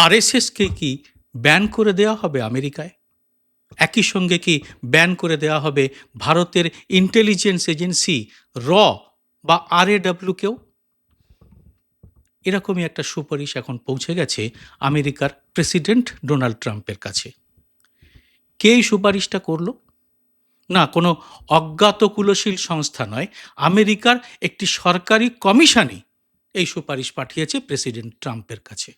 আরএসএসকে কি ব্যান করে দেওয়া হবে আমেরিকায়? একই সঙ্গে কি ব্যান করে দেওয়া হবে ভারতের ইন্টেলিজেন্স এজেন্সি র বা আরএডব্লিউকেও? এরকমই একটা সুপারিশ এখন পৌঁছে গেছে আমেরিকার প্রেসিডেন্ট ডোনাল্ড ট্রাম্পের কাছে। কে এই সুপারিশটা করলো? না, কোনো অজ্ঞাত কুলশীল সংস্থা নয়, আমেরিকার একটি সরকারি কমিশনই এই সুপারিশ পাঠিয়েছে প্রেসিডেন্ট ট্রাম্পের কাছে।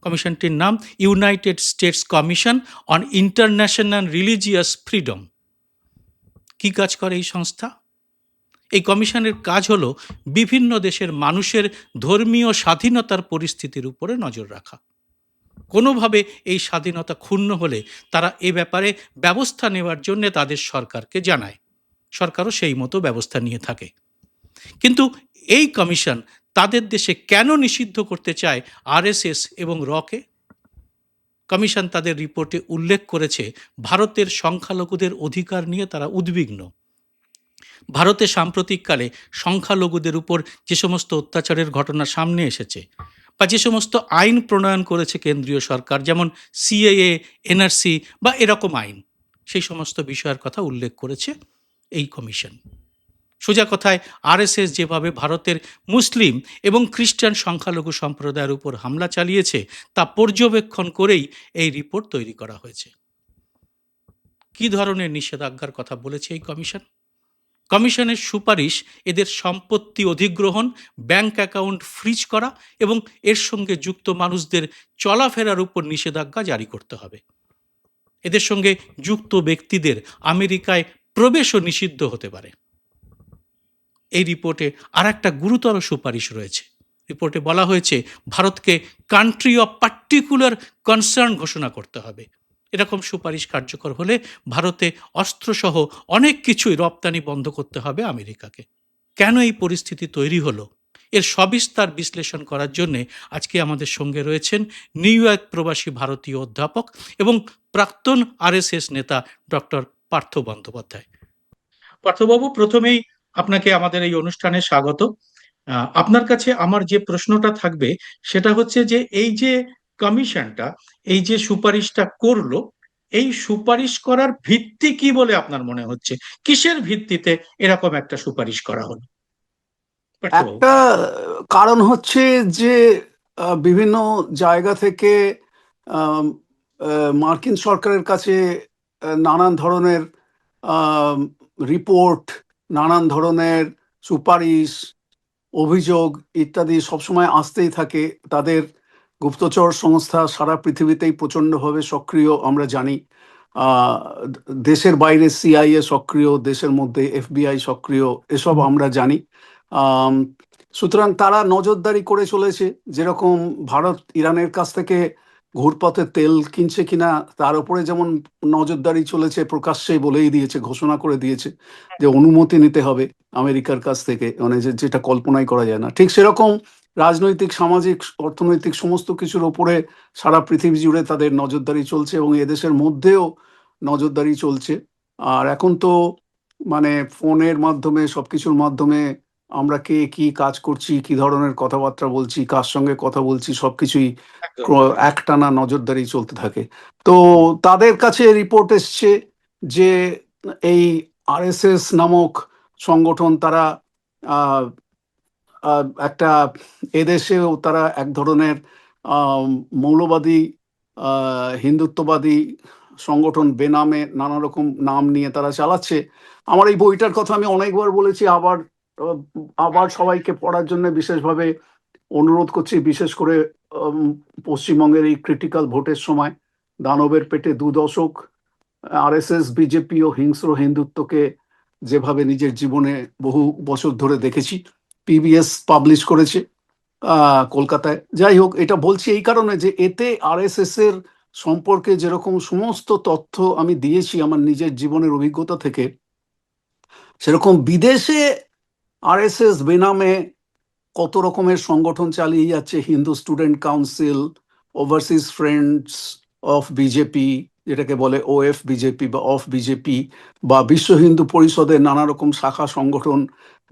কমিশনটির নাম United states commission on international religious freedom. কি কাজ করে এই সংস্থা? এই কমিশনের কাজ হলো বিভিন্ন দেশের মানুষের ধর্মীয় স্বাধীনতার পরিস্থিতির উপরে নজর রাখা। কোনোভাবে এই স্বাধীনতা ক্ষুণ্ণ হলে তারা এ ব্যাপারে ব্যবস্থা নেওয়ার জন্য তাদের সরকারকে জানায়। সরকারও সেই মতো ব্যবস্থা নিয়ে থাকে। কিন্তু এই কমিশন তাদের দেশে কেন নিষিদ্ধ করতে চায় আরএসএস এবং রকে? কমিশন তাদের রিপোর্টে উল্লেখ করেছে ভারতের সংখ্যালঘুদের অধিকার নিয়ে তারা উদ্বিগ্ন। ভারতে সাম্প্রতিককালে সংখ্যালঘুদের উপর যে সমস্ত অত্যাচারের ঘটনা সামনে এসেছে বা যে সমস্ত আইন প্রণয়ন করেছে কেন্দ্রীয় সরকার, যেমন সিএএ, এনআরসি বা এরকম আইন, সেই সমস্ত বিষয়ের কথা উল্লেখ করেছে এই কমিশন। সোজা কথায় আরএসএস যেভাবে ভারতের মুসলিম এবং খ্রিস্টান সংখ্যালঘু সম্প্রদায়ের উপর হামলা চালিয়েছে তা পর্যবেক্ষণ করেই এই রিপোর্ট তৈরি করা হয়েছে। কি ধরনের নিষেধাজ্ঞার কথা বলেছে এই কমিশন? কমিশনের সুপারিশ এদের সম্পত্তি অধিগ্রহণ, ব্যাংক অ্যাকাউন্ট ফ্রিজ করা এবং এর সঙ্গে যুক্ত মানুষদের চলাফেরার উপর নিষেধাজ্ঞা জারি করতে হবে। এদের সঙ্গে যুক্ত ব্যক্তিদের আমেরিকায় প্রবেশও নিষিদ্ধ হতে পারে। এই রিপোর্টে আর একটা গুরুতর সুপারিশ রয়েছে। রিপোর্টে বলা হয়েছে ভারতকে কান্ট্রি অফ পার্টিকুলার কনসার্ন ঘোষণা করতে হবে। এরকম সুপারিশ কার্যকর হলে ভারতে অস্ত্রসহ অনেক কিছুই রপ্তানি বন্ধ করতে হবে আমেরিকাকে। কেন এই পরিস্থিতি তৈরি হলো, এর সবিস্তার বিশ্লেষণ করার জন্য আজকে আমাদের সঙ্গে রয়েছেন নিউ ইয়র্ক প্রবাসী ভারতীয় অধ্যাপক এবং প্রাক্তন আরএসএস নেতা ডক্টর পার্থ বন্দ্যোপাধ্যায়। পার্থবাবু, প্রথমেই আপনাকে আমাদের এই অনুষ্ঠানে স্বাগত। আপনার কাছে আমার যে প্রশ্নটা থাকবে সেটা হচ্ছে যে এই যে কমিশনটা এই যে সুপারিশটা করলো, এই সুপারিশ করার ভিত্তি কি বলে আপনার মনে হচ্ছে? কিসের ভিত্তিতে এরকম একটা সুপারিশ করা হলো? পার্থবাবু। একটা কারণ হচ্ছে যে বিভিন্ন জায়গা থেকে আম, মার্কিন সরকারের কাছে নানান ধরনের রিপোর্ট, নানান ধরনের সুপারিশ, অভিযোগ ইত্যাদি সবসময় আসতেই থাকে। তাদের গুপ্তচর সংস্থা সারা পৃথিবীতেই প্রচণ্ডভাবে সক্রিয়, আমরা জানি। আহ, দেশের বাইরে সিআইএ সক্রিয়, দেশের মধ্যে এফবিআই সক্রিয়, এসব আমরা জানি। আম, সুতরাং তারা নজরদারি করে চলেছে। যেরকম ভারত ইরানের কাছ থেকে ঘুরপথে তেল কিনছে কিনা তার উপরে যেমন নজরদারি চলেছে, প্রকাশ্যেই বলেই দিয়েছে, ঘোষণা করে দিয়েছে যে অনুমতি নিতে হবে আমেরিকার কাছ থেকে, মানে যেটা কল্পনাই করা যায় না। ঠিক সেরকম রাজনৈতিক, সামাজিক, অর্থনৈতিক সমস্ত কিছুর ওপরে সারা পৃথিবী জুড়ে তাদের নজরদারি চলছে এবং এদেশের মধ্যেও নজরদারি চলছে। আর এখন তো মানে ফোনের মাধ্যমে, সবকিছুর মাধ্যমে আমরা কে কি কাজ করছি, কি ধরনের কথাবার্তা বলছি, কার সঙ্গে কথা বলছি, সবকিছুই একটানা নজরদারি চলতে থাকে। তো তাদের কাছে রিপোর্ট এসছে যে এই আরএসএস নামক সংগঠন, তারা আহ, একটা এদেশেও তারা এক ধরনের মৌলবাদী, হিন্দুত্ববাদী সংগঠন, বেনামে নানা রকম নাম নিয়ে তারা চালাচ্ছে। আমার এই বইটার কথা আমি অনেকবার বলেছি, আবার আবার সবাইকে পড়ার জন্য বিশেষভাবে অনুরোধ করছি। বিশেষ করে পশ্চিমবঙ্গের এই ক্রিটিক্যাল ভোটের সময় দানবের পেটে 2 দশক আরএসএস, বিজেপি ও হিংস্র হিন্দুত্বকে যেভাবে নিজের জীবনে বহু বছর ধরে দেখেছি। পিবিএস পাবলিশ করেছে কলকাতায়। যাই হোক, এটা বলছি এই কারণে যে এতে আরএসএস এর সম্পর্কে যেরকম সমস্ত তথ্য আমি দিয়েছি আমার নিজের জীবনের অভিজ্ঞতা থেকে, সেরকম বিদেশে আরএসএস বেনামে কত রকমের সংগঠন চালিয়ে যাচ্ছে। Hindu student council, overseas friends of BJP, যেটাকে বলে ওএফ বিজেপি বা অফ বিজেপি, বা বিশ্ব হিন্দু পরিষদের নানা রকম শাখা সংগঠন,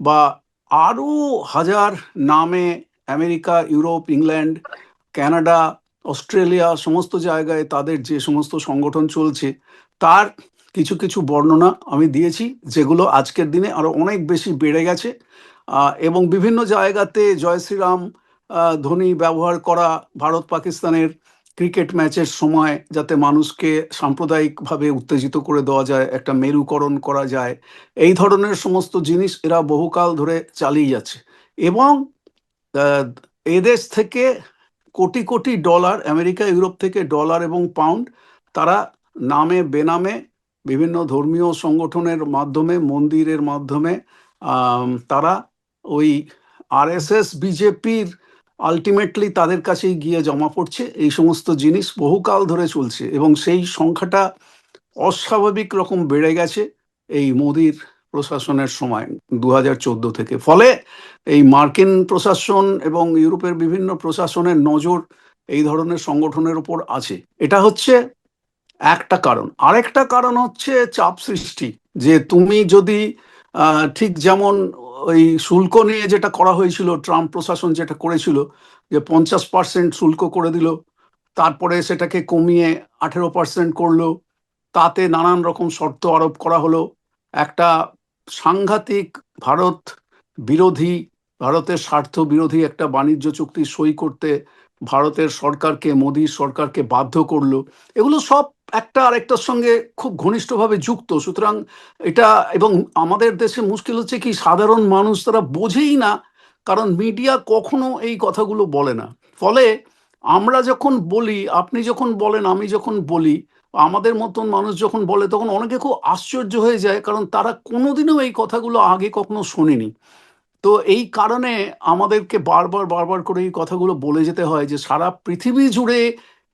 বা আরো হাজার নামে America, Europe, England, Canada, Australia সমস্ত জায়গায় তাদের যে সমস্ত সংগঠন চলছে তার কিছু কিছু বর্ণনা আমি দিয়েছি, যেগুলো আজকের দিনে আরো অনেক বেশি বেড়ে গেছে। এবং বিভিন্ন জায়গাতে জয় শ্রীরাম ধ্বনি ব্যবহার করা, ভারত পাকিস্তানের ক্রিকেট ম্যাচের সময় যাতে মানুষকে সাম্প্রদায়িকভাবে উত্তেজিত করে দেওয়া যায়, একটা মেরুকরণ করা যায়, এই ধরনের সমস্ত জিনিস এরা বহুকাল ধরে চালিয়ে যাচ্ছে। এবং আহ, এদেশ থেকে crore crore dollar, America Europe থেকে ডলার এবং পাউন্ড তারা নামে বেনামে বিভিন্ন ধর্মীয় সংগঠনের মাধ্যমে, মন্দিরের মাধ্যমে তারা ওই আরএসএস বিজেপির আলটিমেটলি তাদের কাছেই গিয়ে জমা পড়ছে। এই সমস্ত জিনিস বহুকাল ধরে চলছে এবং সেই সংখ্যাটা অস্বাভাবিক রকম বেড়ে গেছে এই মোদির প্রশাসনের সময় 2014 থেকে। ফলে এই মার্কিন প্রশাসন এবং ইউরোপের বিভিন্ন প্রশাসনের নজর এই ধরনের সংগঠনের উপর আছে। এটা হচ্ছে একটা কারণ। আরেকটা কারণ হচ্ছে চাপ সৃষ্টি, যে তুমি যদি ঠিক যেমন ওই শুল্ক নিয়ে যেটা করা হয়েছিল, ট্রাম্প প্রশাসন যেটা করেছিল, যে 50% শুল্ক করে দিল, তারপরে সেটাকে কমিয়ে 18% করলো, তাতে নানান রকম শর্ত আরোপ করা হলো, একটা সাংঘাতিক ভারত বিরোধী, ভারতের স্বার্থ বিরোধী একটা বাণিজ্য চুক্তি সই করতে ভারতের সরকারকে, মোদীর সরকারকে বাধ্য করলো। এগুলো সব একটা আরেকটার সঙ্গে খুব ঘনিষ্ঠভাবে যুক্ত। সুতরাং এটা, এবং আমাদের দেশে মুশকিল হচ্ছে কি, সাধারণ মানুষ তারা বোঝেই না, কারণ মিডিয়া কখনো এই কথাগুলো বলে না। ফলে আমরা যখন বলি, আপনি যখন বলেন, আমি যখন বলি, আমাদের মতন মানুষ যখন বলে, তখন অনেকে খুব আশ্চর্য হয়ে যায়, কারণ তারা কোনোদিনও এই কথাগুলো আগে কখনো শোনেনি। তো এই কারণে আমাদেরকে বারবার বারবার করে এই কথাগুলো বলে যেতে হয় যে সারা পৃথিবী জুড়ে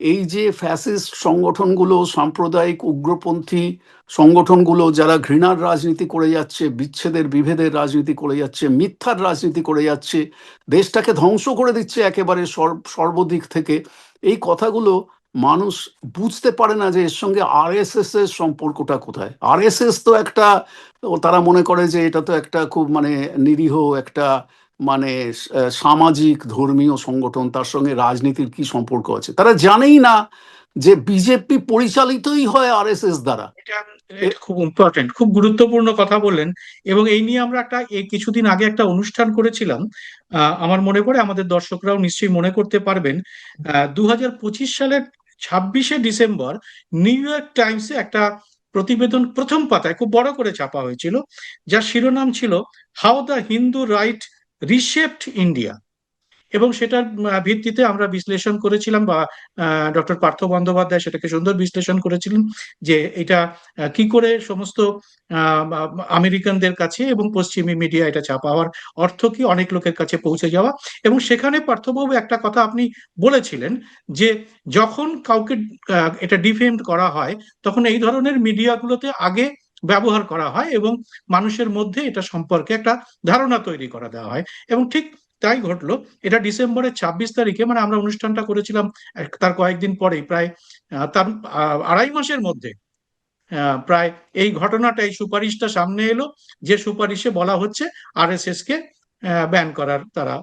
এই যে ফ্যাসিস্ট সংগঠনগুলো, সাম্প্রদায়িক উগ্রপন্থী সংগঠনগুলো, যারা ঘৃণার রাজনীতি করে যাচ্ছে, বিচ্ছেদের বিভেদের রাজনীতি করে যাচ্ছে, মিথ্যার রাজনীতি করে যাচ্ছে, দেশটাকে ধ্বংস করে দিচ্ছে একেবারে সর্বদিক থেকে, এই কথাগুলো মানুষ বুঝতে পারে না যে এর সঙ্গে আরএসএস এর সম্পর্কটা কোথায়। আরএসএস তো একটা, তারা মনে করে যে এটা তো একটা খুব মানে নিরীহ একটা মানে সামাজিক ধর্মীয় সংগঠন, তার সঙ্গে রাজনীতির কি সম্পর্ক আছে তারা জানেই না যে বিজেপি পরিচালিতই হয় আরএসএস দ্বারা। এটা এটা খুব ইম্পর্টেন্ট, খুব গুরুত্বপূর্ণ কথা বললেন। এবং এই নিয়ে আমরা এই কিছুদিন আগে একটা অনুষ্ঠান করেছিলাম। আমার মনে পড়ে, আমাদের দর্শকরাও নিশ্চয়ই মনে করতে পারবেন। 2025 সালের 26শে ডিসেম্বর নিউ ইয়র্ক টাইমসে একটা প্রতিবেদন প্রথম পাতায় খুব বড় করে ছাপা হয়েছিল, যার শিরোনাম ছিল how the Hindu right reshaped India. এবং সেটার ভিত্তিতে আমরা বিশ্লেষণ করেছিলাম, বা ডক্টর পার্থ বন্দ্যোপাধ্যায় সেটাকে সুন্দর বিশ্লেষণ করেছিলেন, যে এটা কি করে সমস্ত আমেরিকানদের কাছে এবং পশ্চিমী মিডিয়া এটা ছাপা হওয়ার অর্থ কি, অনেক লোকের কাছে পৌঁছে যাওয়া। এবং সেখানে পার্থবাবু একটা কথা আপনি বলেছিলেন, যে যখন কাউকে এটা ডিফেন্ড করা হয়, তখন এই ধরনের মিডিয়াগুলোতে আগে ব্যবহার করা হয় এবং মানুষের মধ্যে এটা সম্পর্কে একটা ধারণা তৈরি করা দেওয়া হয়। এবং ঠিক তাই ঘটলো। এটা ডিসেম্বরের 26 তারিখে, মানে আমরা অনুষ্ঠানটা করেছিলাম তার কয়েকদিন পরেই, প্রায় তার 2.5 মাসের মধ্যে প্রায় এই ঘটনাটা, এই সুপারিশটা সামনে এলো, যে সুপারিশে বলা হচ্ছে আরএসএস কে ব্যান করার, তারা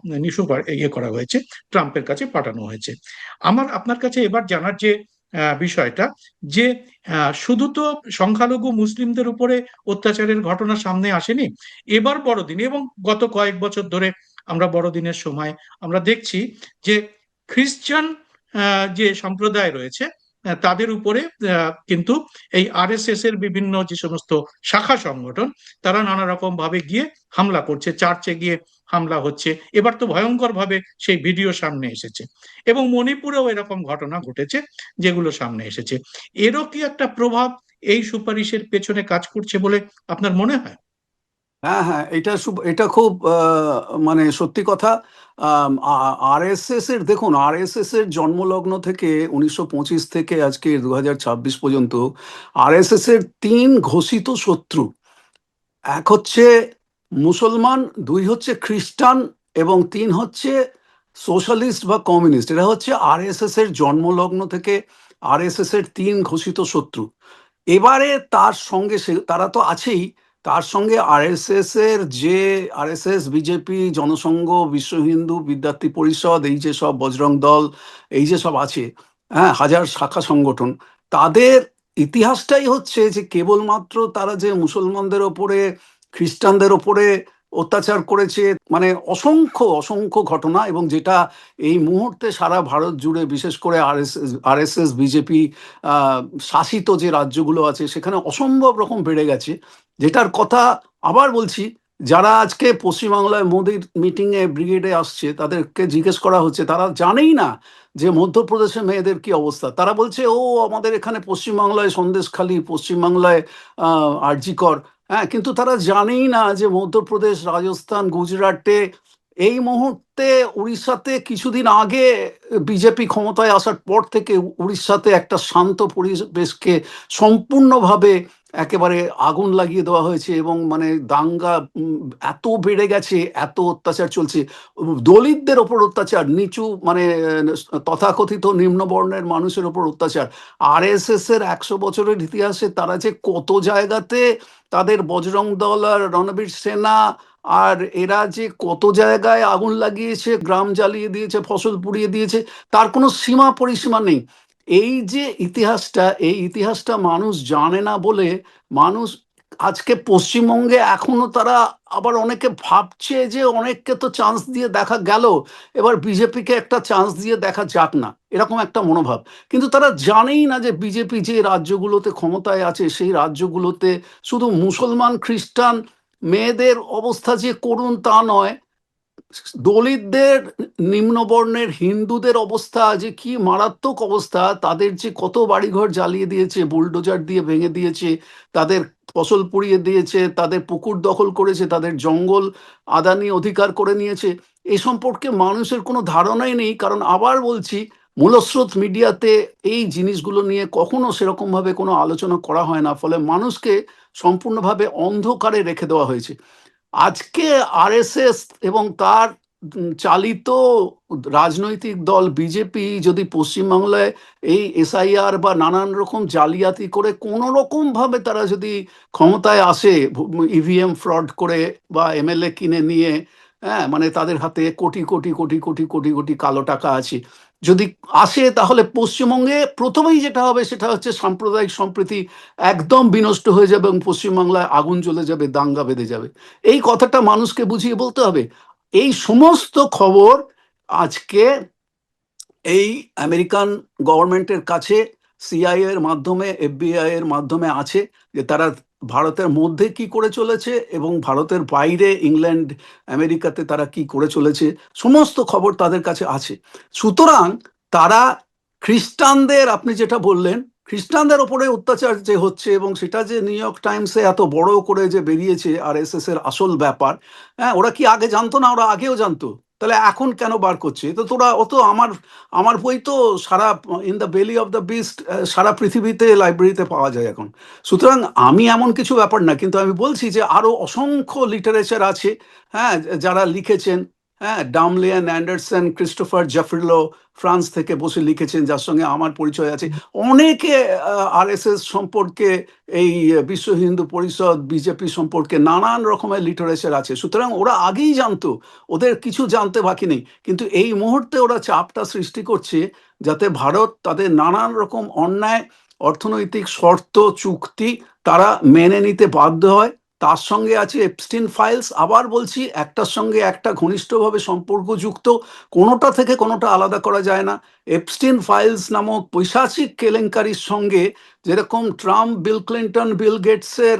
ইয়ে করা হয়েছে, ট্রাম্পের কাছে পাঠানো হয়েছে। আমার আপনার কাছে এবার জানার যে বিষয়টা, যে শুধু তো সংখ্যালঘু মুসলিমদের উপরে অত্যাচারের ঘটনা সামনে আসেনি, এবার বড়দিন এবং গত কয়েক বছর ধরে আমরা বড়দিনের সময় আমরা দেখছি যে খ্রিস্টান যে সম্প্রদায় রয়েছে তাদের উপরে কিন্তু এই আরএসএস এর বিভিন্ন যে সমস্ত শাখা সংগঠন, তারা নানা রকম ভাবে গিয়ে হামলা করছে, চার্চে গিয়ে হামলা হচ্ছে। এবার তো ভয়ঙ্কর ভাবে সেই ভিডিও সামনে এসেছে, এবং মণিপুরেও এরকম ঘটনা ঘটেছে যেগুলো সামনে এসেছে। এরও কি একটা প্রভাব এই সুপারিশের পেছনে কাজ করছে বলে আপনার মনে হয়? হ্যাঁ, হ্যাঁ, এটা খুব মানে সত্যি কথা। আরএসএস এর, দেখুন, আরএসএস এর জন্মলগ্ন থেকে 1925 থেকে আজকে 2026 পর্যন্ত আরএসএস এর 3 ঘোষিত শত্রু। এক হচ্ছে মুসলমান, 2 হচ্ছে খ্রিস্টান, এবং 3 হচ্ছে সোশ্যালিস্ট বা কমিউনিস্ট। এরা হচ্ছে আরএসএস এর জন্মলগ্ন থেকে আরএসএস এর 3 ঘোষিত শত্রু। এবারে তার সঙ্গে তারা তো আছেই, তার সঙ্গে আরএসএস এর যে আরএসএস, বিজেপি, জনসংঘ, বিশ্ব হিন্দু বিদ্যার্থী পরিষদ, এই যে সব বজরং দল, এই যে সব আছে, হ্যাঁ, হাজার শাখা সংগঠন, তাদের ইতিহাসটাই হচ্ছে যে কেবলমাত্র তারা যে মুসলমানদের ওপরে, খ্রিস্টানদের ওপরে অত্যাচার করেছে, মানে অসংখ্য অসংখ্য ঘটনা, এবং যেটা এই মুহূর্তে সারা ভারত জুড়ে, বিশেষ করে আরএসএস বিজেপি শাসিত যে রাজ্যগুলো আছে সেখানে অসম্ভব রকম বেড়ে গেছে। যেটার কথা আবার বলছি, যারা আজকে পশ্চিমবাংলায় মোদির মিটিংয়ে ব্রিগেডে আসছে তাদেরকে জিজ্ঞেস করা হচ্ছে, তারা জানেই না যে মধ্যপ্রদেশে মেয়েদের কি অবস্থা। তারা বলছে ও আমাদের এখানে পশ্চিমবাংলায় সন্দেশখালি, পশ্চিমবাংলায় আরজিকর, হ্যাঁ, কিন্তু তারা জানেই না যে মধ্যপ্রদেশ, রাজস্থান, গুজরাটে, এই মুহূর্তে উড়িষ্যাতে কিছুদিন আগে বিজেপি ক্ষমতায় আসার পর থেকে উড়িষ্যাতে একটা শান্ত পরিবেশকে সম্পূর্ণভাবে একেবারে আগুন লাগিয়ে দেওয়া হয়েছে, এবং মানে দাঙ্গা এত বেড়ে গেছে, এত অত্যাচার চলছে, দলিতদের ওপর অত্যাচার, নিচু মানে তথাকথিত নিম্নবর্ণের মানুষের ওপর অত্যাচার। আরএসএস এর 100 বছরের ইতিহাসে তারা যে কত জায়গাতে তাদের বজরং দল আর রণবীর সেনা আর এরা যে কত জায়গায় আগুন লাগিয়েছে, গ্রাম জ্বালিয়ে দিয়েছে, ফসল পুড়িয়ে দিয়েছে, তার কোনো সীমা পরিসীমা নেই। এই যে ইতিহাসটা, এই ইতিহাসটা মানুষ জানে না বলে মানুষ আজকে পশ্চিমবঙ্গে এখনো তারা আবার অনেকে ভাবছে যে অনেককে তো চান্স দিয়ে দেখা গেল, এবার বিজেপিকে একটা চান্স দিয়ে দেখা যাক না, এরকম একটা মনোভাব। কিন্তু তারা জানেই না যে বিজেপি যে রাজ্যগুলোতে ক্ষমতায় আছে সেই রাজ্যগুলোতে শুধু মুসলমান, খ্রিস্টান, মেয়েদের অবস্থা যে করুণ তা নয়, দলিতদের, নিম্নবর্ণের হিন্দুদের অবস্থা যে কি মারাত্মক অবস্থা, তাদের যে কত বাড়িঘর জ্বালিয়ে দিয়েছে, বুলডোজার দিয়ে ভেঙে দিয়েছে, তাদের ফসল পুড়িয়ে দিয়েছে, তাদের পুকুর দখল করেছে, তাদের জঙ্গল আদানি অধিকার করে নিয়েছে, এ সম্পর্কে মানুষের কোনো ধারণাই নেই। কারণ আবার বলছি, মূলস্রোত মিডিয়াতে এই জিনিসগুলো নিয়ে কখনো সেরকমভাবে কোনো আলোচনা করা হয় না, ফলে মানুষকে সম্পূর্ণভাবে অন্ধকারে রেখে দেওয়া হয়েছে। আজকে আরএসএস এবং তার চালিত রাজনৈতিক দল বিজেপি যদি পশ্চিমবাংলায় এই এসআইআর বা নানান রকম জালিয়াতি করে কোনো রকম ভাবে তারা যদি ক্ষমতায় আসে, ইভিএম ফ্রড করে বা এমএলএ কিনে নিয়ে, হ্যাঁ, মানে তাদের হাতে কোটি কোটি কোটি কোটি কোটি কোটি কালো টাকা আছে, যদি আসে, তাহলে পশ্চিমবঙ্গে প্রথমেই যেটা হবে সেটা হচ্ছে সাম্প্রদায়িক সম্প্রীতি একদম বিনষ্ট হয়ে যাবে এবং পশ্চিমবাংলায় আগুন জ্বলে যাবে, দাঙ্গা বেঁধে যাবে। এই কথাটা মানুষকে বুঝিয়ে বলতে হবে। এই সমস্ত খবর আজকে এই আমেরিকান গভর্নমেন্টের কাছে সিআইএ এর মাধ্যমে, এফবিআই এর মাধ্যমে আছে, যে তারা ভারতের মধ্যে কি করে চলেছে এবং ভারতের বাইরে ইংল্যান্ড, আমেরিকাতে তারা কি করে চলেছে, সমস্ত খবর তাদের কাছে আছে। সুতরাং তারা খ্রিস্টানদের, আপনি যেটা বললেন, খ্রিস্টানদের ওপরে অত্যাচার যে হচ্ছে এবং সেটা যে নিউ ইয়র্ক টাইমসে এত বড় করে যে বেরিয়েছে আরএসএস এর আসল ব্যাপার, হ্যাঁ, ওরা কি আগে জানতো না? ওরা আগেও জানতো, তাহলে এখন কেন বার করছে? তো তোরা অত আমার আমার বই তো সারা in the belly of the beast সারা পৃথিবীতে লাইব্রেরিতে পাওয়া যায় এখন। সুতরাং আমি এমন কিছু ব্যাপার না, কিন্তু আমি বলছি যে আরো অসংখ্য লিটারেচার আছে, হ্যাঁ, যারা লিখেছেন, হ্যাঁ, ডামলিয়ান, অ্যান্ডারসন, ক্রিস্টোফার জাফরিলো ফ্রান্স থেকে বসে লিখেছেন, যার সঙ্গে আমার পরিচয় আছে। অনেকে আরএসএস সম্পর্কে, এই বিশ্ব হিন্দু পরিষদ, বিজেপি সম্পর্কে নানান রকমের লিটারেচার আছে। সুতরাং ওরা আগেই জানতো, ওদের কিছু জানতে বাকি নেই। কিন্তু এই মুহূর্তে ওরা চাপটা সৃষ্টি করছে যাতে ভারত তাদের নানান রকম অন্যায় অর্থনৈতিক শর্ত, চুক্তি তারা মেনে নিতে বাধ্য হয়। তার সঙ্গে আছে এপস্টিন ফাইলস, আবার বলছি, একটার সঙ্গে একটা ঘনিষ্ঠভাবে সম্পর্কযুক্ত, কোনোটা থেকে কোনোটা আলাদা করা যায় না। এপস্টিন ফাইলস নামক পৈশাচিক কেলেঙ্কারির সঙ্গে যেরকম ট্রাম্প, বিল ক্লিন্টন, বিল গেটসের,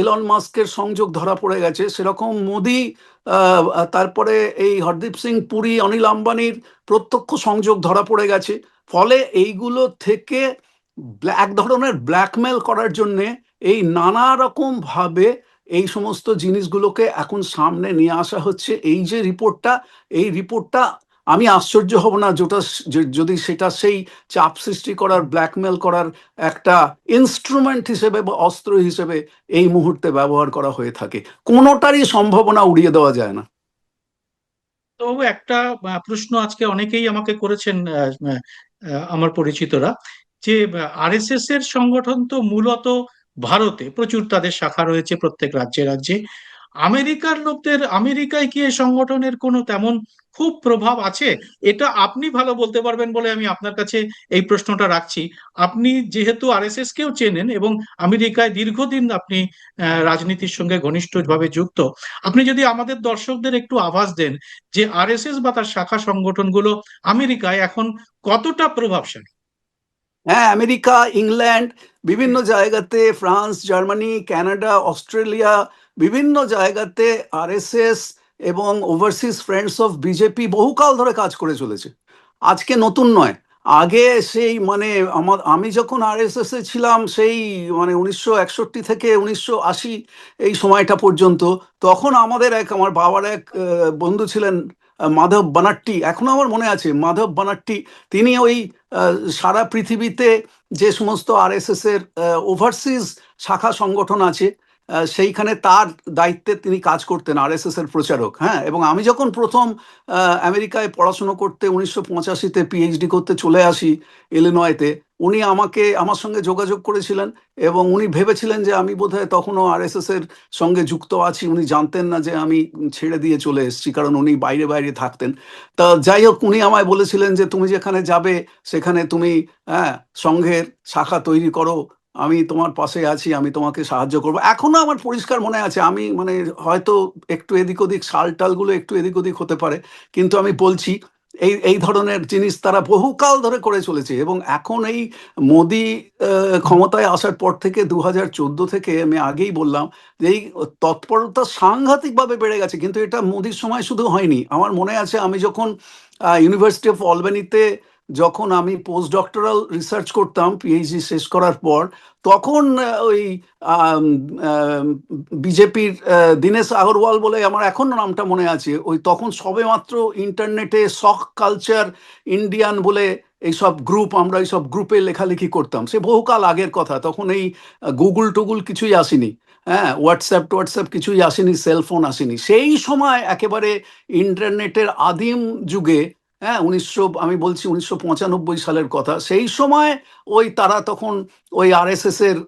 ইলন মাস্কের সংযোগ ধরা পড়ে গেছে, সেরকম মোদি, তারপরে এই হরদীপ সিং পুরী, অনিল আম্বানির প্রত্যক্ষ সংযোগ ধরা পড়ে গেছে। ফলে এইগুলো থেকে এক ধরনের ব্ল্যাকমেল করার জন্যে এই নানা রকম ভাবে এই সমস্ত জিনিসগুলোকে এখন সামনে নিয়ে আসা হচ্ছে। এই যে রিপোর্টটা, এই রিপোর্টটা আমি আশ্চর্য হব না যদি সেটা সেই চাপ সৃষ্টি করার, ব্ল্যাকমেল করার একটা ইনস্ট্রুমেন্ট হিসেবে বা অস্ত্র হিসেবে এই মুহূর্তে ব্যবহার করা হয়ে থাকে। কোনোটারই সম্ভাবনা উড়িয়ে দেওয়া যায় না। তো একটা প্রশ্ন আজকে অনেকেই আমাকে করেছেন, আমার পরিচিতরা, যে আরএসএস এর সংগঠন তো মূলত ভারতে প্রচুর তাদের শাখা রয়েছে প্রত্যেক রাজ্যে রাজ্যে। আমেরিকার লোকদের আমেরিকায় কি এ সংগঠনের কোনো তেমন খুব প্রভাব আছে? এটা আপনি ভালো বলতে পারবেন বলে আমি আপনার কাছে এই প্রশ্নটা রাখছি। আপনি যেহেতু আরএসএস কেও চেনেন এবং আমেরিকায় দীর্ঘদিন আপনি রাজনীতির সঙ্গে ঘনিষ্ঠভাবে যুক্ত, আপনি যদি আমাদের দর্শকদের একটু আভাস দেন যে আরএসএস বা তার শাখা সংগঠনগুলো আমেরিকায় এখন কতটা প্রভাবশালী। হ্যাঁ, আমেরিকা, ইংল্যান্ড, বিভিন্ন জায়গাতে, ফ্রান্স, জার্মানি, কানাডা, অস্ট্রেলিয়া, বিভিন্ন জায়গাতে আরএসএস এবং ওভারসিজ ফ্রেন্ডস অফ বিজেপি বহুকাল ধরে কাজ করে চলেছে। আজকে নতুন নয়। আগে সেই মানে আমি যখন আরএসএস এ ছিলাম, সেই মানে 1961 থেকে 1980 এই সময়টা পর্যন্ত, তখন আমার বাবার এক বন্ধু ছিলেন, মাধব বানাট্টি, এখনো আমার মনে আছে মাধব বানাট্টি। তিনি ওই সারা পৃথিবীতে যে সমস্ত আরএসএস এর ওভারসিজ শাখা সংগঠন আছে, সেইখানে তার দায়িত্বে তিনি কাজ করতেন, আরএসএস এর প্রচারক। হ্যাঁ, এবং আমি যখন প্রথম আমেরিকায় পড়াশুনো করতে 1985-তে পিএইচডি করতে চলে আসি ইলিনয়তে, উনি আমার সঙ্গে যোগাযোগ করেছিলেন এবং উনি ভেবেছিলেন যে আমি বোধহয় তখনও আরএসএস এর সঙ্গে যুক্ত আছি। উনি জানতেন না যে আমি ছেড়ে দিয়ে চলে এসেছি, কারণ উনি বাইরে বাইরে থাকতেন। তা যাই হোক, উনি আমায় বলেছিলেন যে তুমি যেখানে যাবে সেখানে তুমি, হ্যাঁ, সংঘের শাখা তৈরি করো, আমি তোমার পাশে আছি, আমি তোমাকে সাহায্য করবো। এখনো আমার পরিষ্কার মনে আছে, আমি মানে হয়তো একটু এদিক ওদিক, শাল টালগুলো একটু এদিক ওদিক হতে পারে, কিন্তু আমি বলছি এই এই ধরনের জিনিস তারা বহুকাল ধরে করে চলেছে। এবং এখন এই মোদি ক্ষমতায় আসার পর থেকে 2014 থেকে, আমি আগেই বললাম যে এই তৎপরতা সাংঘাতিকভাবে বেড়ে গেছে। কিন্তু এটা মোদির সময় শুধু হয়নি। আমার মনে আছে আমি যখন ইউনিভার্সিটি অফ অলবেনিতে যখন আমি পোস্ট ডক্টরাল রিসার্চ করতাম পিএইচডি শেষ করার পর, তখন ওই বিজেপির দীনেশ আগরওয়াল বলে, আমার এখনো নামটা মনে আছে, ওই তখন সবেমাত্র ইন্টারনেটে শক কালচার ইন্ডিয়ান বলে এইসব গ্রুপ, আমরা এইসব গ্রুপে লেখালেখি করতাম। সে বহুকাল আগের কথা, তখন এই গুগল টুগুল কিছুই আসেনি, হ্যাঁ, হোয়াটসঅ্যাপ কিছুই আসেনি, সেলফোন আসেনি। সেই সময় একেবারে ইন্টারনেটের আদিম যুগে, হ্যাঁ, আমি বলছি 1995 সালের কথা, সেই সময় ওই তারা তখন ওই আরএসএস এর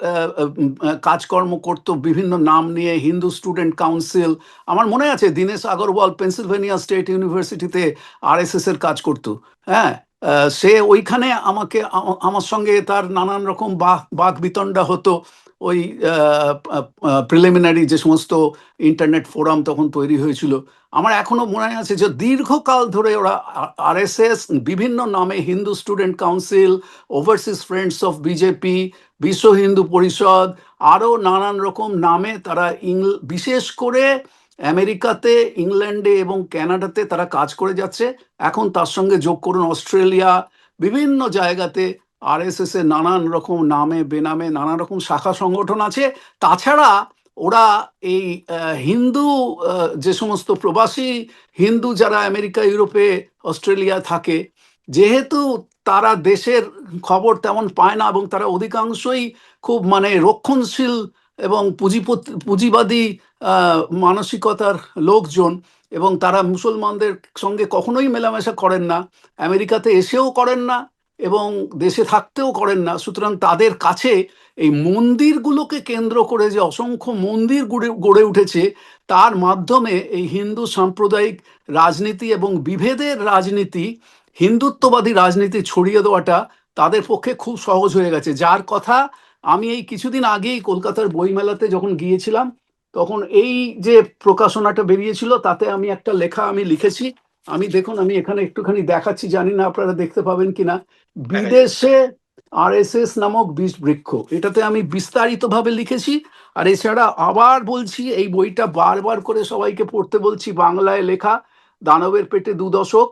কাজকর্ম করতো বিভিন্ন নাম নিয়ে, হিন্দু স্টুডেন্ট কাউন্সিল। আমার মনে আছে দীনেশ আগরওয়াল পেনসিলভেনিয়া স্টেট ইউনিভার্সিটিতে আরএসএস এর কাজ করতো। হ্যাঁ, সে ওইখানে আমার সঙ্গে তার নানান রকম বাক বিতণ্ডা হতো। ওই প্রিলিমিনারি যে সমস্ত ইন্টারনেট ফোরাম তখন তৈরি হয়েছিল, আমার এখনো মনে আছে যে দীর্ঘকাল ধরে ওরা আরএসএস বিভিন্ন নামে, Hindu student council, overseas friends of BJP, বিশ্ব হিন্দু পরিষদ, আরও নানান রকম নামে তারা বিশেষ করে আমেরিকাতে, ইংল্যান্ডে এবং কানাডাতে তারা কাজ করে যাচ্ছে। এখন তার সঙ্গে যোগ করুন অস্ট্রেলিয়া, বিভিন্ন জায়গাতে আরএসএস এর নানান রকম নামে বেনামে নানা রকম শাখা সংগঠন আছে। তাছাড়া ওরা এই হিন্দু, যে সমস্ত প্রবাসী হিন্দু যারা আমেরিকা, ইউরোপে, অস্ট্রেলিয়া থাকে, যেহেতু তারা দেশের খবর তেমন পায় না এবং তারা অধিকাংশই খুব মানে রক্ষণশীল এবং পুঁজিবাদী মানসিকতার লোকজন, এবং তারা মুসলমানদের সঙ্গে কখনোই মেলামেশা করেন না, আমেরিকাতে এসেও করেন না এবং দেশে থাকতেও করেন না। সুতরাং তাদের কাছে এই মন্দিরগুলোকে কেন্দ্র করে যে অসংখ্য মন্দির গড়ে উঠেছে, তার মাধ্যমে এই হিন্দু সাম্প্রদায়িক রাজনীতি এবং বিভেদের রাজনীতি, হিন্দুত্ববাদী রাজনীতি ছড়িয়ে দেওয়াটা তাদের পক্ষে খুব সহজ হয়ে গেছে। যার কথা আমি এই কিছুদিন আগেই কলকাতার বইমেলাতে যখন গিয়েছিলাম, তখন এই যে প্রকাশনাটা বেরিয়েছিল, তাতে আমি একটা লেখা আমি লিখেছি। দেখুন, আমি এখানে একটুখানি দেখাচ্ছি, জানি না আপনারা দেখতে পাবেন কিনা। বিদেশে আরএসএস নামক বীজ বৃক্ষ, এটাতে আমি বিস্তারিতভাবে লিখেছি। আর এছাড়া আবার বলছি, এই বইটা বারবার করে সবাইকে পড়তে বলছি, বাংলায় লেখা, দানবের পেটে 2 দশক।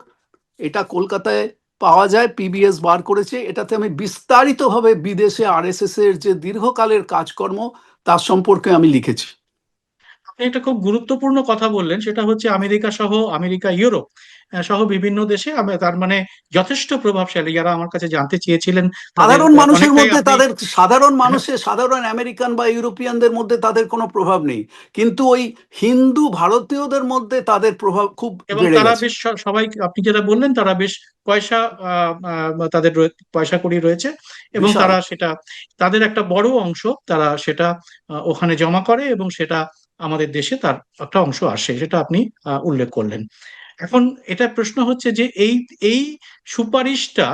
এটা কলকাতায় পাওয়া যায়, পিবিএস বার করেছে। এটাতে আমি বিস্তারিতভাবে বিদেশে আরএসএস এর যে দীর্ঘকালের কাজকর্ম, তার সম্পর্কে আমি লিখেছি। একটা খুব গুরুত্বপূর্ণ কথা বললেন, সেটা হচ্ছে আমেরিকা সহ, আমেরিকা ইউরোপ সহ বিভিন্ন দেশে তার মানে যথেষ্ট প্রভাবশালী, যারা আমার কাছে জানতে চেয়েছিলেন তাদের সাধারণ মানুষের অনেকটাই মধ্যে আপনি তাদের, সাধারণ মানুষের, সাধারণ আমেরিকান বা ইউরোপিয়ানদের মধ্যে তাদের কোনো প্রভাব নেই, কিন্তু ওই হিন্দু ভারতীয়দের মধ্যে তাদের প্রভাব খুব এবং বেড়ে তারা গেছে। বেশ সবাই আপনি যেটা বললেন, তারা বেশ পয়সা তাদের পয়সা কড়ি রয়েছে, এবং বিশাল। তারা সেটা, তাদের একটা বড় অংশ তারা সেটা ওখানে জমা করে, এবং সেটা আমাদের দেশে তার একটা অংশ আসে, সেটা আপনি উল্লেখ করলেন। এখন এটা প্রশ্ন হচ্ছে যে এই এই সুপারিশটা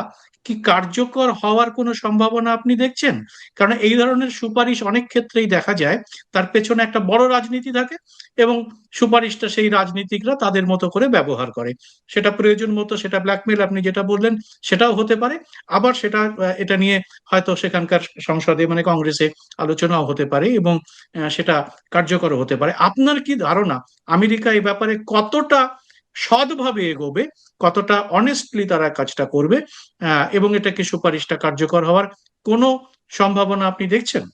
কি কার্যকর হওয়ার কোনো সম্ভাবনা আপনি দেখছেন? কারণ এই ধরনের সুপারিশ অনেক ক্ষেত্রেই দেখা যায় তার পেছনে একটা বড় রাজনীতি থাকে, এবং সুপারিশটা সেই রাজনীতিকরা তাদের মতো করে ব্যবহার করে। সেটা প্রয়োজন মতো, সেটা ব্ল্যাকমেল আপনি যেটা বললেন সেটাও হতে পারে, আবার সেটা এটা নিয়ে হয়তো সেখানকার সংসদে মানে কংগ্রেসে আলোচনাও হতে পারে, এবং সেটা কার্যকর হতে পারে। আপনার কি ধারণা আমেরিকা এই ব্যাপারে কতটা সৎভাবে এগোবে, কতটা অনেস্টলি তারা কাজটা করবে, এবং এটা কি সুপারিশটা কার্যকর হওয়ার কোনো সম্ভাবনা আপনি দেখছেন?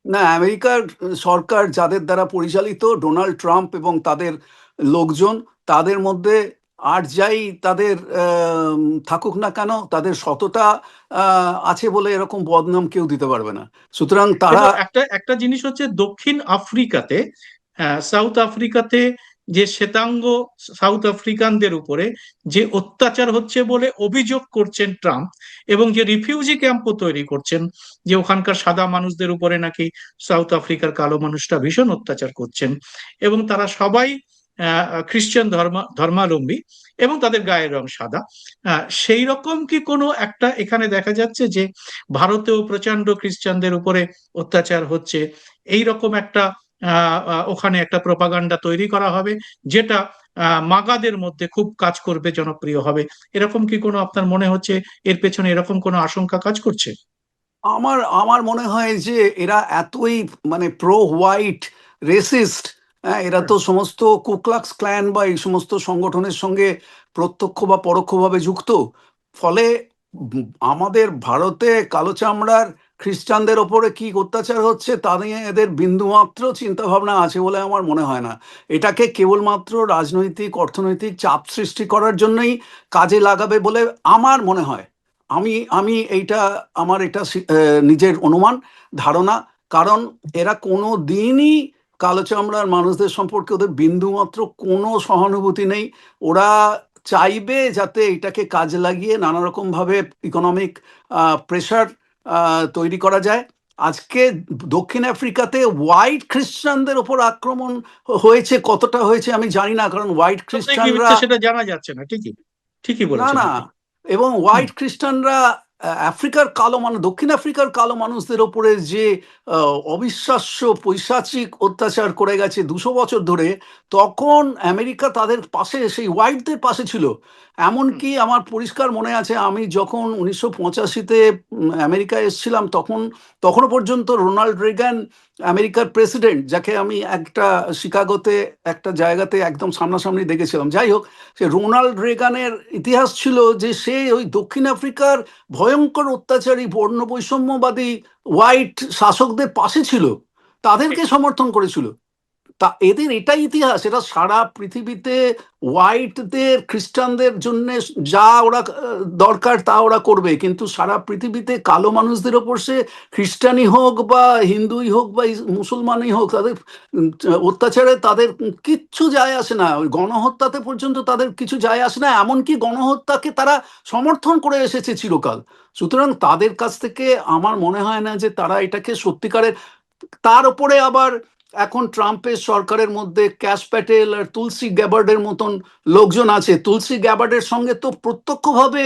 না, আমেরিকার সরকার যাদের দ্বারা পরিচালিত, ডোনাল্ড ট্রাম্প এবং তাদের লোকজন, তাদের মধ্যে আর যাই তাদের থাকুক না কেন, তাদের সততা আছে বলে এরকম বদনাম কেউ দিতে পারবে না। সুতরাং তারা, কিন্তু একটা একটা জিনিস হচ্ছে দক্ষিণ আফ্রিকাতে, সাউথ আফ্রিকাতে যে শ্বেতাঙ্গ সাউথ আফ্রিকানদের উপরে যে অত্যাচার হচ্ছে বলে অভিযোগ করছেন ট্রাম্প, এবং যে রিফিউজি ক্যাম্পও তৈরি করছেন, যে ওখানকার সাদা মানুষদের উপরে নাকি সাউথ আফ্রিকার কালো মানুষটা ভীষণ অত্যাচার করছেন, এবং তারা সবাই খ্রিস্টান ধর্মাবলম্বী, এবং তাদের গায়ের রং সাদা। সেই রকম কি কোনো একটা এখানে দেখা যাচ্ছে যে ভারতেও প্রচন্ড খ্রিস্টানদের উপরে অত্যাচার হচ্ছে, এই রকম একটা ওখানে একটা প্রপাগান্ডা তৈরি করা হবে, যেটা মাগাদের মধ্যে খুব কাজ করবে, জনপ্রিয় হবে? এরকম কি কোনো আপনার মনে হচ্ছে এর পেছনে এরকম কোনো আশঙ্কা কাজ করছে? আমার আমার মনে হয় যে এরা এতই মানে প্রো হোয়াইট রেসিস্ট, হ্যাঁ, এরা তো সমস্ত কুক্লাক্স ক্ল্যান বা এই সমস্ত সংগঠনের সঙ্গে প্রত্যক্ষ বা পরোক্ষভাবে যুক্ত। ফলে আমাদের ভারতে কালো চামড়ার খ্রিস্টানদের ওপরে কি অত্যাচার হচ্ছে তা নিয়ে এদের বিন্দুমাত্র চিন্তা ভাবনা আছে বলে আমার মনে হয় না। এটাকে কেবলমাত্র রাজনৈতিক অর্থনৈতিক চাপ সৃষ্টি করার জন্যই কাজে লাগাবে বলে আমার মনে হয়। আমি আমি এইটা, আমার এটা নিজের অনুমান, ধারণা। কারণ এরা কোনো দিনই কালো চামড়ার মানুষদের সম্পর্কে ওদের বিন্দুমাত্র কোনো সহানুভূতি নেই। ওরা চাইবে যাতে এটাকে কাজে লাগিয়ে নানা রকম ভাবে ইকোনমিক প্রেশার তৈরি করা যায়। আজকে দক্ষিণ আফ্রিকাতে হোয়াইট খ্রিস্টানদের ওপর আক্রমণ হয়েছে, কতটা হয়েছে আমি জানি না, কারণ হোয়াইট সত্যি কি খ্রিস্টানরা, মিথ্যে সেটা জানা যাচ্ছে না, ঠিকই ঠিকই না বলেছেন না, আপনি। এবং হুম। হোয়াইট খ্রিস্টানরা আফ্রিকার কালো মানুষ, দক্ষিণ আফ্রিকার কালো মানুষদের ওপরে যে অবিশ্বাস্য পৈশাচিক অত্যাচার করে গেছে 200 বছর ধরে, তখন আমেরিকা তাদের পাশে, সেই হোয়াইটদের পাশে ছিল। হুম। এমনকি আমার পরিষ্কার মনে আছে, আমি যখন 1985-তে আমেরিকায় এসেছিলাম, তখনও পর্যন্ত রোনাল্ড রেগান, আমেরিকার প্রেসিডেন্ট, যাকে আমি একটা শিকাগোতে একটা জায়গাতে একদম সামনাসামনি দেখেছিলাম, যাই হোক, সে রোনাল্ড রেগানের ইতিহাস ছিল যে সে ওই দক্ষিণ আফ্রিকার ভয়ঙ্কর অত্যাচারী বর্ণ বৈষম্যবাদী হোয়াইট শাসকদের পাশে ছিল, তাদেরকে সমর্থন করেছিল। তা এদের এটাই ইতিহাস, এরা সারা পৃথিবীতে হোয়াইটদের খ্রিস্টানদের জন্য যা ওরা দরকার তা ওরা করবে, কিন্তু সারা পৃথিবীতে কালো মানুষদের ওপর, সে খ্রিস্টানই হোক বা হিন্দুই হোক বা মুসলমানই হোক, তাদের অত্যাচারে তাদের কিচ্ছু যায় আসে না, ওই গণহত্যাতে পর্যন্ত তাদের কিছু যায় আসে না, এমনকি গণহত্যাকে তারা সমর্থন করে এসেছে চিরকাল। সুতরাং তাদের কাছ থেকে আমার মনে হয় না যে তারা এটাকে সত্যিকারের, তার উপরে আবার এখন ট্রাম্পের সরকারের মধ্যে ক্যাশ প্যাটেল আর তুলসী গ্যাবার্ডের মতন লোকজন আছে। তুলসী গ্যাবার্ডের সঙ্গে তো প্রত্যক্ষভাবে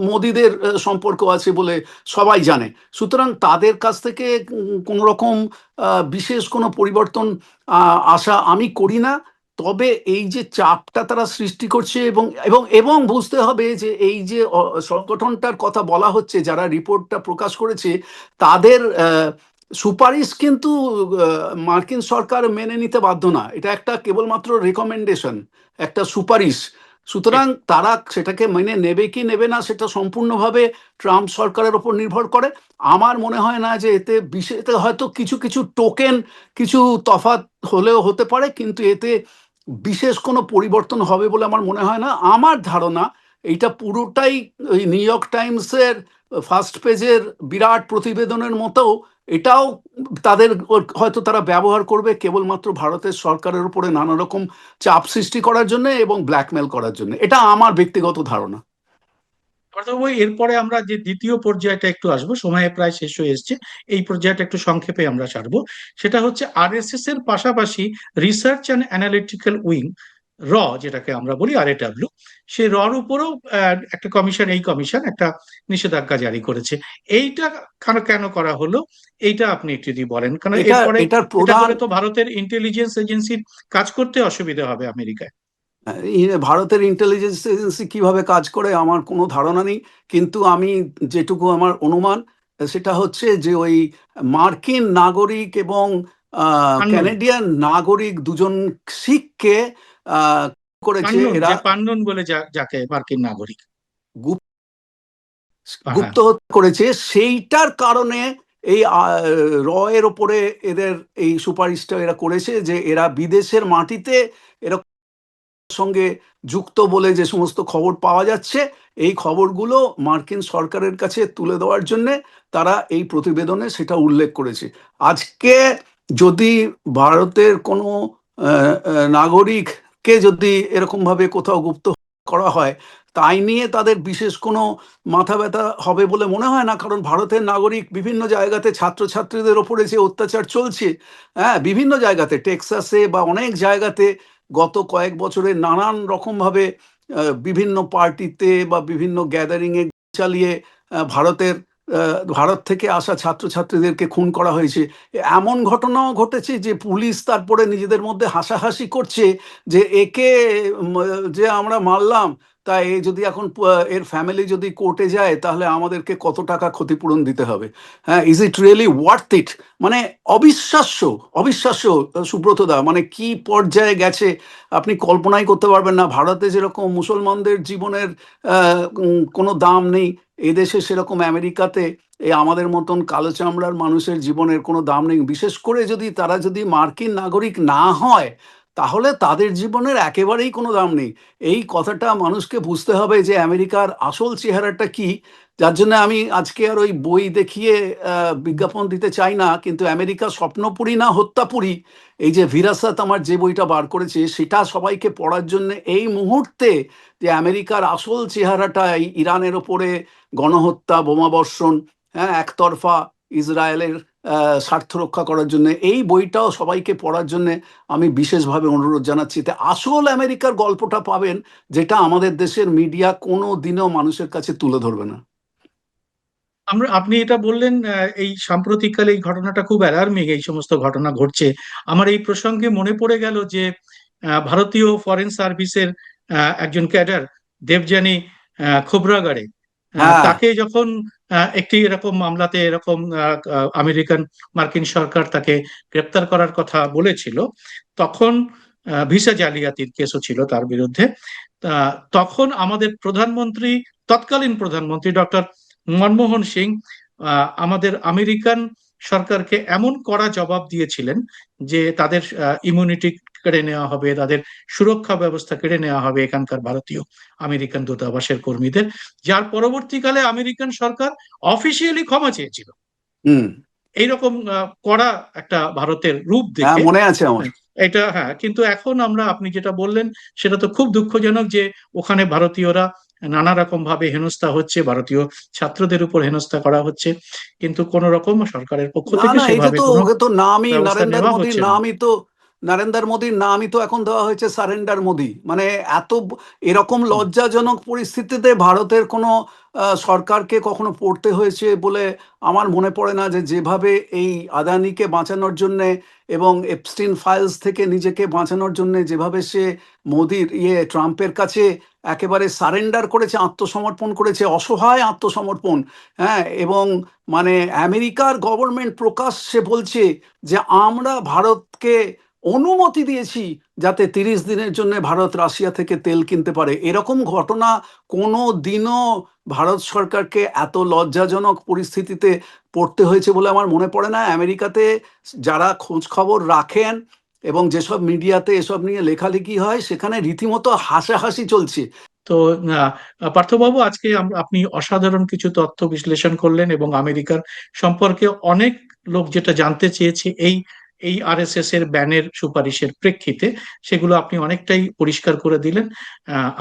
মোদিদের সম্পর্ক আছে বলে সবাই জানে। সুতরাং তাদের কাছ থেকে কোনো রকম বিশেষ কোনো পরিবর্তন আশা আমি করি না। তবে এই যে চাপটা তারা সৃষ্টি করছে, এবং এবং এবং বুঝতে হবে যে এই যে সংগঠনটার কথা বলা হচ্ছে, যারা রিপোর্টটা প্রকাশ করেছে, তাদের সুপারিশ কিন্তু মার্কিন সরকার মেনে নিতে বাধ্য না। এটা একটা কেবলমাত্র রেকমেন্ডেশন, একটা সুপারিশ। সুতরাং তারা সেটাকে মেনে নেবে কি নেবে না সেটা সম্পূর্ণভাবে ট্রাম্প সরকারের ওপর নির্ভর করে। আমার মনে হয় না যে এতে বিশেষ, এতে হয়তো কিছু কিছু টোকেন কিছু তফাৎ হলেও হতে পারে, কিন্তু এতে বিশেষ কোনো পরিবর্তন হবে বলে আমার মনে হয় না। আমার ধারণা এইটা পুরোটাই ওই নিউ ইয়র্ক টাইমসের ফার্স্ট পেজের বিরাট প্রতিবেদনের মতো। এটাও তাদের হয়তো তারা ব্যবহার করবে কেবলমাত্র ভারতের সরকারের উপরে নানা রকম চাপ সৃষ্টি করার জন্য এবং ব্ল্যাকমেল করার জন্য। এটা আমার ব্যক্তিগত ধারণা। অর্থাৎ ওই এরপরে আমরা যে দ্বিতীয় পর্যায়টা একটু আসবো, সময় প্রায় শেষ হয়ে এসেছে, এই পর্যায়টা একটু সংক্ষেপে আমরা সারবো। সেটা হচ্ছে আরএসএস এর পাশাপাশি রিসার্চ অ্যান্ড অ্যানালিটিক্যাল উইং, র যেটাকে আমরা বলি RAW, সেই রর উপরেও একটা কমিশন, এই কমিশন একটা নিষেধাজ্ঞা জারি করেছে। এইটা কেন কেন করা হলো, এইটা আপনি একটু যদি বলেন, কারণ এটা এরপরে এটার এটা প্রধান করে তো ভারতের ইন্টেলিজেন্স এজেন্সির কাজ করতে অসুবিধা হবে আমেরিকায়। ভারতের ইন্টেলিজেন্স এজেন্সি কিভাবে কাজ করে আমার কোনো ধারণা নেই, কিন্তু আমি যেটুকু আমার অনুমান সেটা হচ্ছে যে ওই মার্কিন নাগরিক এবং পান্নন, ক্যানাডিয়ান নাগরিক দুজন শিখকে আহ, করেছে পান্নন এরা যে পান্নন বলে যাকে মার্কিন নাগরিক। গুপ- হ্যাঁ, গুপ্ত হত্যা করেছে। সেইটার কারণে এই র এর ওপরে এদের এই সুপারিশটা এরা করেছে যে এরা বিদেশের মাটিতে এরকম সঙ্গে যুক্ত বলে যে সমস্ত খবর পাওয়া যাচ্ছে, এই খবরগুলো মার্কিন সরকারের কাছে তুলে দেওয়ার জন্য তারা এই প্রতিবেদনে সেটা উল্লেখ করেছে। আজকে যদি ভারতের কোনো নাগরিককে যদি এরকমভাবে কোথাও গুপ্ত করা হয়, তাই নিয়ে তাদের বিশেষ কোনো মাথা ব্যথা হবে বলে মনে হয় না। কারণ ভারতের নাগরিক বিভিন্ন জায়গাতে ছাত্রছাত্রীদের ওপরে যে অত্যাচার চলছে, হ্যাঁ, বিভিন্ন জায়গাতে টেক্সাসে বা অনেক জায়গাতে গত কয়েক বছরে নানান রকমভাবে বিভিন্ন পার্টিতে বা বিভিন্ন গ্যাদারিংয়ে চালিয়ে ভারতের ভারত থেকে আসা ছাত্রছাত্রীদেরকে খুন করা হয়েছে। এমন ঘটনাও ঘটেছে যে পুলিশ তারপরে নিজেদের মধ্যে হাসাহাসি করছে যে একে উম, যে আমরা মারলাম, তা এ যদি এখন এর ফ্যামিলি যদি কোর্টে যায় তাহলে আমাদেরকে কত টাকা ক্ষতিপূরণ দিতে হবে। হ্যাঁ, is it really worth it? মানে অবিশ্বাস্য, অবিশ্বাস্য। সুব্রতদা, মানে কি পর্যায়ে গেছে আপনি কল্পনাই করতে পারবেন না। ভারতে যেরকম মুসলমানদের জীবনের কোনো দাম নেই, এদেশে সেরকম আমেরিকাতে এই আমাদের মতন কালো চামড়ার মানুষের জীবনের কোনো দাম নেই। বিশেষ করে যদি তারা যদি মার্কিন নাগরিক না হয়, তাহলে তাদের জীবনের একেবারেই কোনো দাম নেই। এই কথাটা মানুষকে বুঝতে হবে যে আমেরিকার আসল চেহারাটা কি। যার জন্য আমি আজকে আর ওই বই দেখিয়ে বিজ্ঞাপন দিতে চাই না, কিন্তু আমেরিকা স্বপ্নপুরী না হত্যাপুরী, এই যে ভিরাসাত আমার যে বইটা বার করেছে সেটা সবাইকে পড়ার জন্য এই মুহূর্তে, যে আমেরিকার আসল চেহারাটা এই ইরানের ওপরে গণহত্যা, বোমাবর্ষণ, হ্যাঁ, একতরফা ইসরায়েলের স্বার্থ রক্ষা করার জন্য, এই বইটাও সবাইকে পড়ার জন্য আমি বিশেষভাবে অনুরোধ জানাচ্ছি। তে আসল আমেরিকার গল্পটা পাবেন, যেটা আমাদের দেশের মিডিয়া কোনো দিনও মানুষের কাছে তুলে ধরবে না। আপনি এটা বললেন, এই সাম্প্রতিককালে এই ঘটনাটা খুব অ্যালার্মিং, এই সমস্ত ঘটনা ঘটছে। আমার এই প্রসঙ্গে মনে পড়ে গেল যে ভারতীয় ফরেন সার্ভিসের একজন ক্যাডার দেবযানী খোবরাগাড়ে, হ্যাঁ, তাকে যখন একটি এরকম মামলাতে এরকম আমেরিকান মার্কিন সরকার তাকে গ্রেপ্তার করার কথা বলেছিল, তখন ভিসা জালিয়াতির কেসও ছিল তার বিরুদ্ধে। তখন আমাদের প্রধানমন্ত্রী, তৎকালীন প্রধানমন্ত্রী ডক্টর মনমোহন সিং আমাদের আমেরিকান সরকারকে এমন কড়া জবাব দিয়েছিলেন যে তাদের ইমিউনিটি কেড়ে নেওয়া হবে, তাদের সুরক্ষা ব্যবস্থা কেড়ে নেওয়া হবে এখানকার ভারতীয় আমেরিকান দূতাবাসের কর্মীদের, যার পরবর্তীকালে আমেরিকান সরকার অফিসিয়ালি ক্ষমা চেয়েছিল হুম, এইরকম কড়া একটা ভারতের রূপ হ্যাঁ, দেখে। মনে আছে আমার। হ্যাঁ, এটা হ্যাঁ, কিন্তু এখন আমরা, আপনি যেটা বললেন সেটা তো খুব দুঃখজনক যে ওখানে ভারতীয়রা নানা রকম ভাবে হেনস্থা হচ্ছে, ভারতীয় ছাত্রদের উপর হেনস্থা করা হচ্ছে, কিন্তু কোন রকম সরকারের পক্ষ না থেকে না, এটা সেভাবে তো কোনো ওকে তো নামই ব্যবস্থা নরেন্দ্র নেওয়া মোদীর হচ্ছে না। নামই তো, নরেন্দ্র মোদীর নামই তো এখন দেওয়া হয়েছে সারেন্ডার মোদি। মানে এত এরকম হুম। লজ্জাজনক পরিস্থিতিতে ভারতের কোনো সরকারকে কখনো পড়তে হয়েছে বলে আমার মনে পড়ে না। যে যেভাবে এই আদানিকে বাঁচানোর জন্যে এবং এপস্টিন ফাইলস থেকে নিজেকে বাঁচানোর জন্যে যেভাবে সে মোদির ট্রাম্পের কাছে একেবারে সারেন্ডার করেছে, আত্মসমর্পণ করেছে, অসহায় আত্মসমর্পণ। হ্যাঁ, এবং মানে আমেরিকার গভর্নমেন্ট প্রকাশ্যে বলছে যে আমরা ভারতকে অনুমতি দিয়েছি যাতে 30 দিনের জন্য ভারত রাশিয়া থেকে তেল কিনতে পারে। এরকম ঘটনা কোনো দিনও ভারত সরকারকে এত লজ্জাজনক পরিস্থিতিতে পড়তে হয়েছে বলে আমার মনে পড়ে না। আমেরিকাতে যারা খোঁজ খবর রাখেন এবং যেসব মিডিয়াতে এসব নিয়ে লেখালেখি হয়, সেখানে রীতিমতো হাসাহাসি চলছে। তো পার্থবাবু, আজকে আপনি অসাধারণ কিছু তথ্য বিশ্লেষণ করলেন এবং আমেরিকার সম্পর্কে অনেক লোক যেটা জানতে চেয়েছে এই এই আরএসএস এর ব্যানের সুপারিশের প্রেক্ষিতে, সেগুলো আপনি অনেকটাই পরিষ্কার করে দিলেন।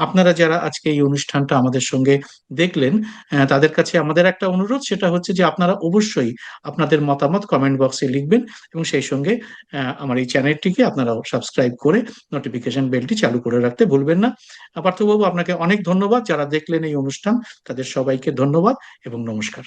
আপনারা যারা আজকে এই অনুষ্ঠানটা আমাদের সঙ্গে দেখলেন, তাদের কাছে আমাদের একটা অনুরোধ, সেটা হচ্ছে যে আপনারা অবশ্যই আপনাদের মতামত কমেন্ট বক্সে লিখবেন এবং সেই সঙ্গে আমার এই চ্যানেলটিকে আপনারা সাবস্ক্রাইব করে নোটিফিকেশন বেলটি চালু করে রাখতে ভুলবেন না। পার্থবাবু, আপনাকে অনেক ধন্যবাদ। যারা দেখলেন এই অনুষ্ঠান, তাদের সবাইকে ধন্যবাদ এবং নমস্কার।